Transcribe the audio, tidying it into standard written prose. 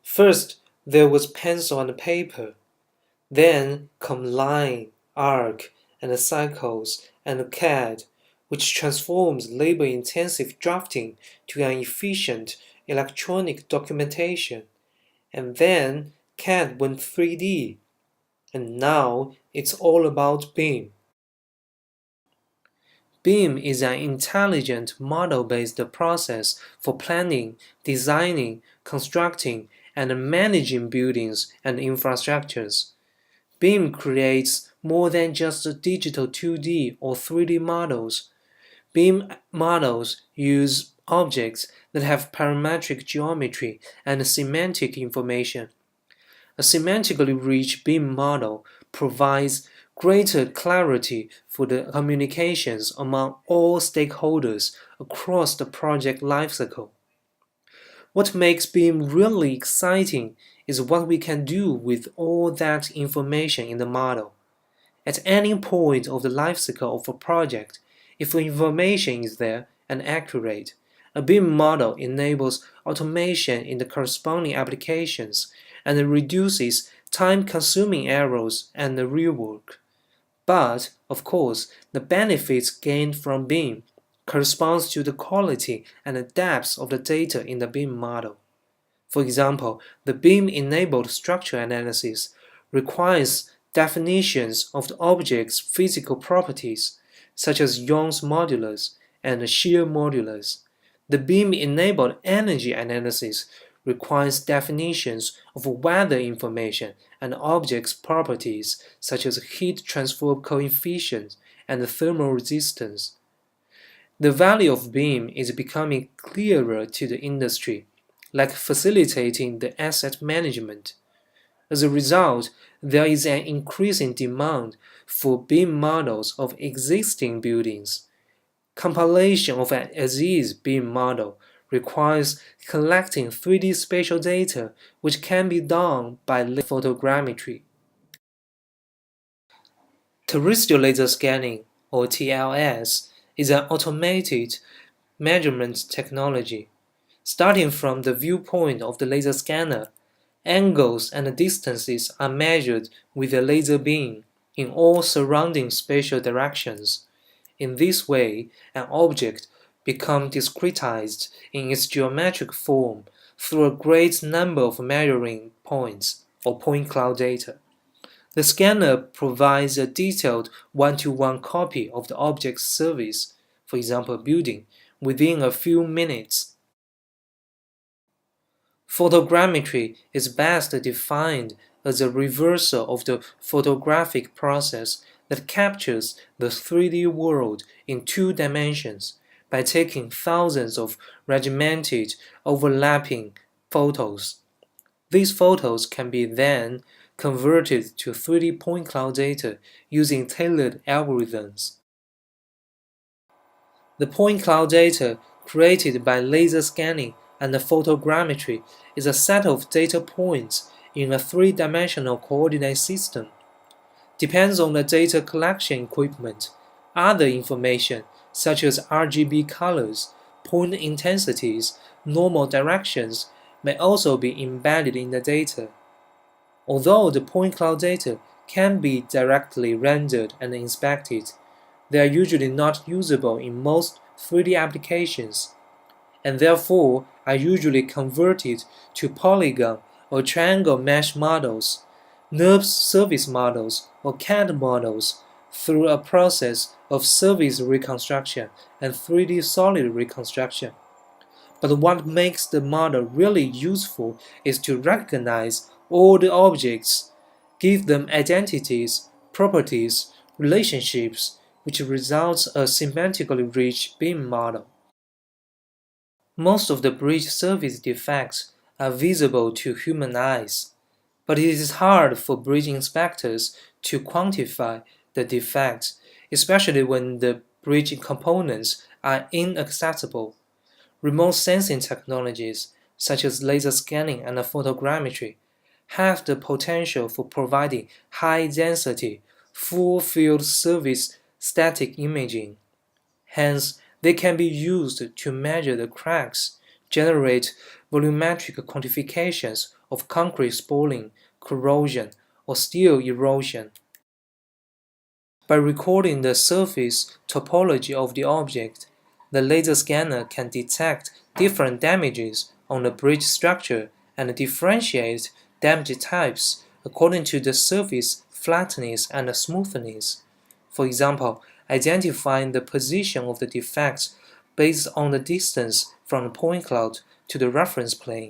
First, there was pencil and paper. Then come line, arc, and cycles, and CAD, which transforms labor-intensive drafting to an efficient electronic documentation. And then CAD went 3D. And now it's all about BIM. BIM is an intelligent model-based process for planning, designing, constructing, and managing buildings and infrastructures. BIM creates more than just digital 2D or 3D models. BIM models use objects that have parametric geometry and semantic information. A semantically rich BIM model provides greater clarity for the communications among all stakeholders across the project lifecycle. What makes BIM really exciting is what we can do with all that information in the model. At any point of the lifecycle of a project, if information is there and accurate, a BIM model enables automation in the corresponding applications and reduces time-consuming errors and rework. But, of course, the benefits gained from BIM corresponds to the quality and the depth of the data in the BIM model. For example, the BIM-enabled structure analysis requires definitions of the object's physical properties, such as Young's modulus and shear modulus. The BIM-enabled energy analysis requires definitions of weather information and objects' properties, such as heat transfer coefficient and thermal resistance. The value of BIM is becoming clearer to the industry, like facilitating the asset management. As a result, there is an increasing demand for BIM models of existing buildings. Compilation of an as-is BIM model requires collecting 3D spatial data, which can be done by photogrammetry. Terrestrial laser scanning, or TLS, is an automated measurement technology. Starting from the viewpoint of the laser scanner, angles and distances are measured with a laser beam in all surrounding spatial directions. In this way, an object becomes discretized in its geometric form through a great number of measuring points, or point cloud data. The scanner provides a detailed one-to-one copy of the object's surface, for example a building, within a few minutes. Photogrammetry is best defined as a reversal of the photographic process that captures the 3D world in 2 dimensions by taking thousands of regimented, overlapping photos. These photos can be then converted to 3D point cloud data using tailored algorithms. The point cloud data created by laser scanning and photogrammetry is a set of data points in a 3-dimensional coordinate system. Depends on the data collection equipment. Other information, such as RGB colors, point intensities, normal directions, may also be embedded in the data. Although the point cloud data can be directly rendered and inspected, they are usually not usable in most 3D applications, and therefore are usually converted to polygon or triangle mesh models, NURBS surface models, or CAD models through a process of surface reconstruction and 3D solid reconstruction. But what makes the model really useful is to recognize all the objects, give them identities, properties, relationships, which results a semantically rich BIM model. Most of the bridge surface defects are visible to human eyes, but it is hard for bridge inspectors to quantify the defects, especially when the bridge components are inaccessible. Remote sensing technologies, such as laser scanning and photogrammetry, have the potential for providing high-density, full-field surface static imaging. Hence, they can be used to measure the cracks, generate volumetric quantifications of concrete spalling, corrosion, or steel erosion. By recording the surface topology of the object, the laser scanner can detect different damages on the bridge structure and differentiate damage types according to the surface flatness and smoothness. For example, identifying the position of the defects based on the distance from the point cloud to the reference plane.